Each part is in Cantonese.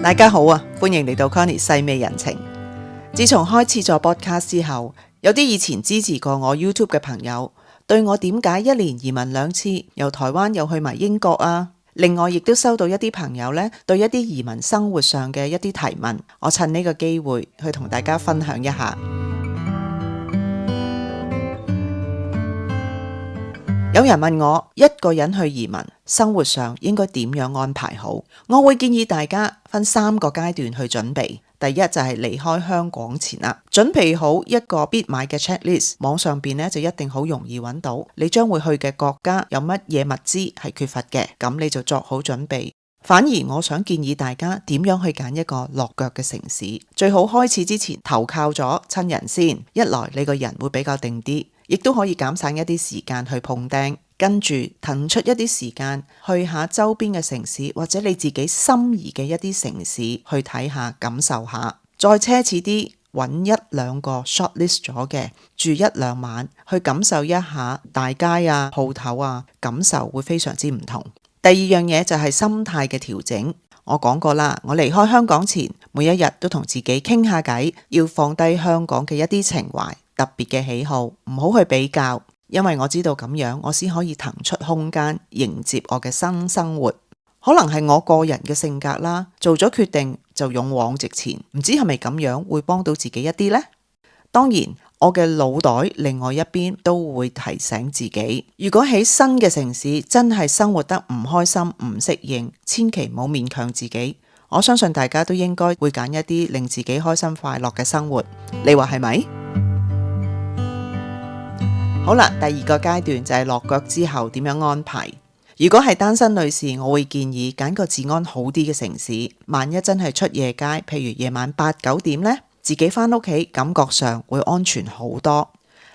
大家好啊，歡迎嚟到 Connie 細味人情。自從開始咗 podcast 之後，有啲以前支持過我 YouTube 嘅朋友，對我點解一年移民2次，由台灣又去埋英國啊？另外亦都收到一啲朋友呢對一啲移民生活上嘅一啲提問，我趁呢個機會去同大家分享一下。有人問我一個人去移民，生活上應該點樣安排好？我會建議大家分3個階段去準備。第一就係離開香港前啦，準備好一個必買嘅 checklist， 網上邊呢就一定好容易揾到你將會去嘅國家有乜嘢物資係缺乏嘅，咁你就作好準備。反而我想建議大家點樣去揀一個落腳嘅城市，最好開始之前投靠咗親人先，一來你個人會比較定啲，亦都可以減省一啲時間去碰釘，跟住騰出一啲時間去下周邊嘅城市，或者你自己心儀嘅一啲城市去睇下感受下。再奢侈啲，揾1-2個 shortlist 咗嘅，住1-2晚去感受一下大街啊、鋪頭啊，感受會非常之唔同。第二樣嘢就係心態嘅調整。我講過啦，我離開香港前每一日都同自己傾下偈，要放低香港嘅一啲情懷、特別嘅喜好，唔好去比較，因為我知道咁樣我先可以騰出空間迎接我嘅新生活。可能係我個人嘅性格啦，做咗決定就勇往直前，唔知係咪咁樣會幫到自己一啲呢？當然我嘅腦袋另外一邊都會提醒自己，如果喺新嘅城市真係生活得唔開心、唔適應，千祈唔好勉強自己。我相信大家都應該會揀一啲令自己開心快樂嘅生活，你話係咪？好啦，第2個階段就係落腳之後點樣安排。如果係單身女士，我會建議揀個治安好啲嘅城市，萬一真係出夜街，譬如夜晚8-9點呢，自己返屋企感覺上會安全好多。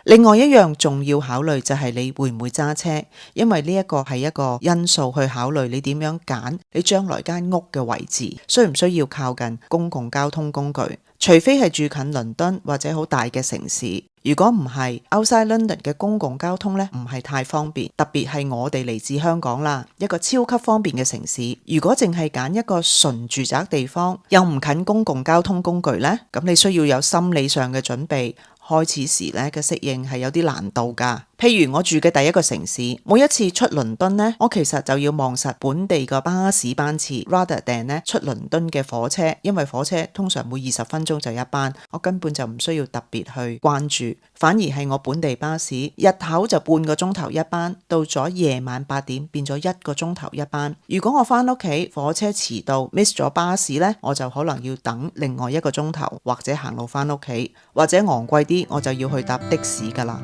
另外一樣重要考慮就係你會唔會揸車，因為呢一個係一個因素去考慮你點樣揀你將來間屋嘅位置，需唔需要靠近公共交通工具，除非係住近倫敦或者好大嘅城市。如果唔係 outside London 嘅公共交通呢，唔係太方便，特別係我哋嚟自香港啦，一個超級方便嘅城市。如果淨係揀一個純住宅地方，又唔近公共交通工具呢，咁你需要有心理上嘅準備。開始時咧嘅適應係有啲難度㗎。譬如我住嘅第一個城市，每一次出倫敦呢，我其實就要望實本地個巴士班次 rather than 呢出倫敦嘅火車，因為火車通常每20分鐘就一班，我根本就唔需要特別去關注。反而係我本地巴士，日頭就半個鐘頭一班，到咗夜晚8點變咗1個鐘頭一班。如果我返屋企火車遲到 miss 咗巴士呢，我就可能要等另外1個鐘頭，或者行路返屋企，或者昂貴啲我就要去搭的士㗎啦。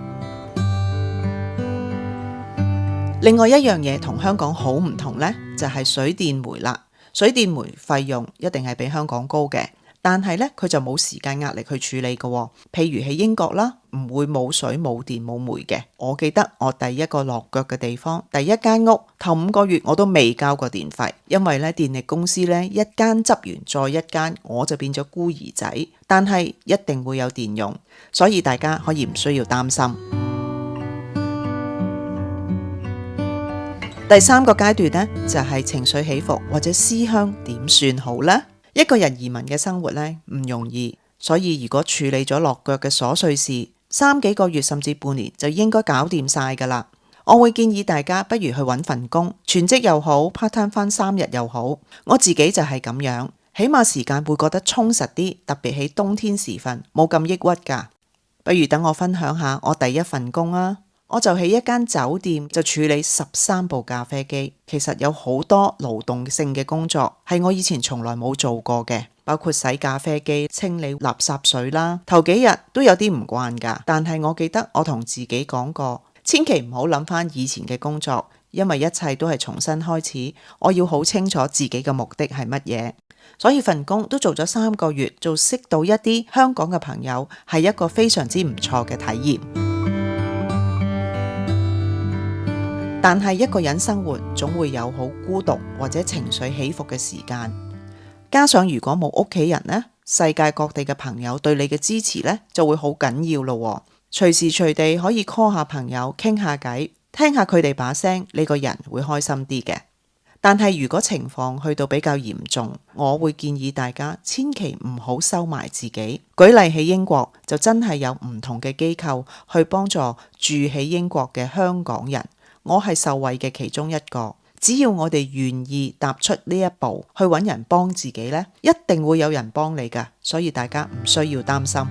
另外一樣嘢同香港好唔同呢，就係水電煤啦。水電煤費用一定係比香港高嘅，但係呢，佢就冇時間壓力去處理嘅。譬如喺英國啦，唔會冇水冇電冇煤嘅。我記得我第一個落腳嘅地方，第一間屋頭5個月我都未交過電費，因為呢電力公司呢一間執完再一間，我就變咗孤兒仔。但係一定會有電用，所以大家可以唔需要擔心。第3個階段呢，就係情緒起伏或者思鄉點算好呢？一個人移民嘅生活呢，唔容易，所以如果處理咗落腳嘅瑣碎事，3幾個月甚至半年就應該搞掂晒㗎啦。我會建議大家不如去揾份工，全職又好 part time 返3日又好。我自己就係咁樣，起碼時間會覺得充實啲，特別喺冬天時分冇咁抑鬱㗎。不如等我分享下我第一份工啊！我就喺一間酒店就處理13部咖啡機，其實有好多勞動性嘅工作係我以前從來冇做過嘅，包括洗咖啡機、清理垃圾水啦。頭幾日都有啲唔慣㗎，但係我記得我同自己講過，千祈唔好諗返以前嘅工作，因為一切都係重新開始。我要好清楚自己嘅目的係乜嘢，所以份工都做咗3個月，就識到一啲香港嘅朋友，係一個非常之唔錯嘅體驗。但係一個人生活總會有好孤獨或者情緒起伏嘅時間，加上如果冇屋企人呢，世界各地嘅朋友對你嘅支持呢就會好緊要咯。隨時隨地可以 call 下朋友傾下偈，聽下佢哋把聲，你個人會開心啲嘅。但係如果情況去到比較嚴重，我會建議大家千祈唔好收埋自己。舉例喺英國就真係有唔同嘅機構去幫助住喺英國嘅香港人，我係受惠嘅其中一個。只要我哋願意踏出呢一步去揾人幫自己呢，一定會有人幫你㗎，所以大家唔需要擔心。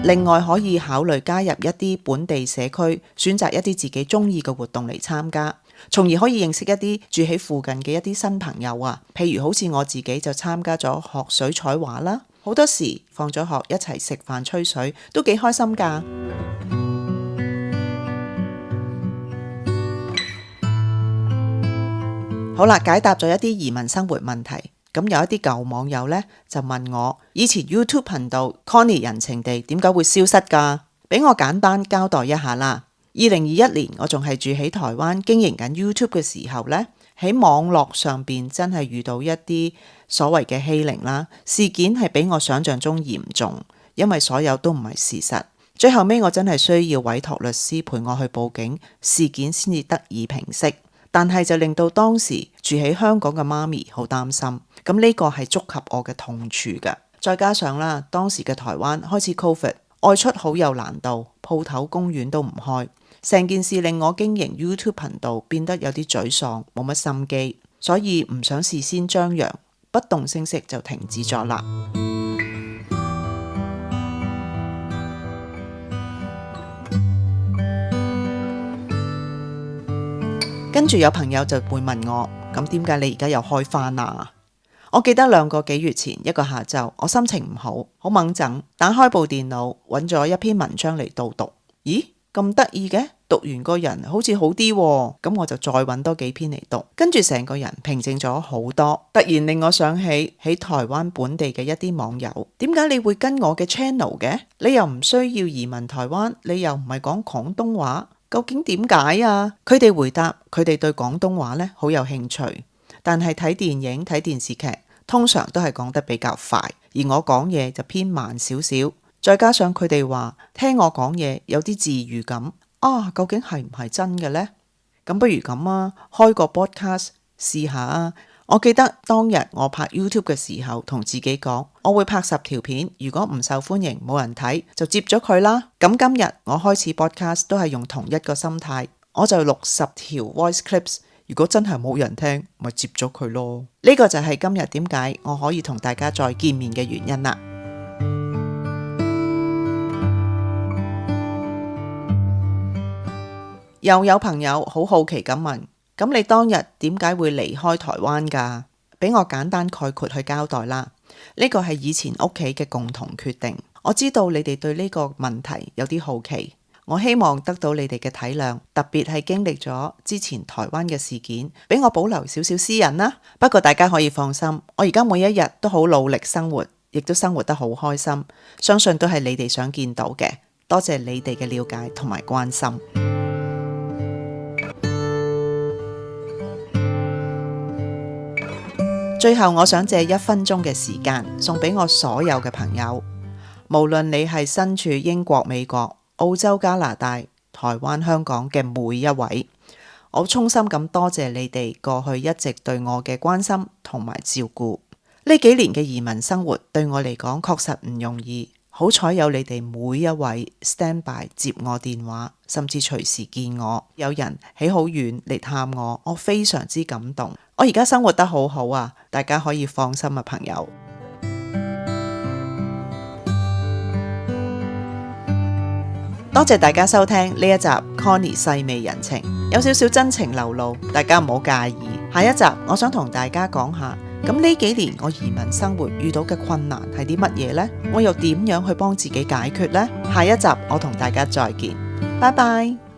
另外可以考慮加入一啲本地社區，選擇一啲自己中意嘅活動嚟參加，從而可以認識一啲住喺附近嘅一啲新朋友啊。譬如好似我自己就參加咗學水彩畫啦，好多時放咗學一齊食飯吹水，都幾開心㗎。好啦，解答咗一啲移民生活問題。咁有一啲舊網友呢，就問我，以前 YouTube 頻道 Connie 人情地點解會消失㗎？俾我簡單交代一下啦。2021年我仲係住喺台灣經營緊 YouTube 嘅時候呢，喺網絡上邊真係遇到一啲所謂嘅欺凌啦，事件係比我想象中嚴重，因為所有都唔係事實。最後尾我真係需要委託律師陪我去報警，事件先至得以平息。但係就令到當時住喺香港嘅媽咪好擔心，咁呢個係觸及我嘅痛處㗎。再加上啦，當時嘅台灣開始 COVID， 外出好有難度，鋪頭公園都唔開，成件事令我經營 YouTube 頻道變得有啲沮喪，冇乜心機，所以唔想事先張揚，不動聲色就停止咗啦。跟住有朋友就會問我，咁點解你而家又開返啊？我記得2個幾月前一個下晝，我心情唔好，好掹憎，打開部電腦揾咗一篇文章嚟導讀。咦，咁得意嘅，讀完個人好似好啲喎，咁我就再揾多幾篇嚟讀，跟住成個人平靜咗好多。突然令我想起喺台灣本地嘅一啲網友，點解你會跟我嘅 channel 嘅？你又唔需要移民台灣，你又唔係講廣東話。究竟點解啊？佢哋回答，佢哋對廣東話呢好有興趣，但係睇電影睇電視劇通常都係講得比較快，而我講嘢就偏慢少少。再加上佢哋話聽我講嘢有啲治癒感啊，究竟係唔係真嘅呢？咁不如咁啊，開個 podcast 試下啊！我記得當日我拍 YouTube 嘅時候，同自己講，我會拍10條片，如果唔受歡迎，冇人睇，就接咗佢啦。咁今日我開始 podcast 都係用同一個心態，我就錄10條 voice clips， 如果真係冇人聽，咪接咗佢咯。呢個就係今日點解我可以同大家再見面嘅原因啦。又有朋友好好奇咁問，咁你當日點解會離開台灣㗎？俾我簡單概括去交代啦。呢個係以前屋企嘅共同決定。我知道你哋對呢個問題有啲好奇，我希望得到你哋嘅體諒，特別係經歷咗之前台灣嘅事件，俾我保留少少私隱啦。不過大家可以放心，我而家每一日都好努力生活，亦都生活得好開心，相信都係你哋想見到嘅。多謝你哋嘅了解同埋關心。最後我想借1分鐘嘅時間送俾我所有嘅朋友，無論你係身處英國、美國、澳洲、加拿大、台灣、香港嘅每一位，我衷心咁多謝你哋過去一直對我嘅關心同埋照顧。呢幾年嘅移民生活對我嚟講確實唔容易，好彩有你哋每一位 stand by 接我電話，甚至隨時見我，有人喺好遠嚟探我，我非常之感動。我而家生活得好好啊，大家可以放心啊，朋友。多謝大家收聽呢一集 Connie 細味人情，有少少真情流露，大家唔好介意。下一集我想同大家講下，咁呢幾年我移民生活遇到嘅困難係啲乜嘢呢？我又點樣去幫自己解決呢？下一集我同大家再見，拜拜。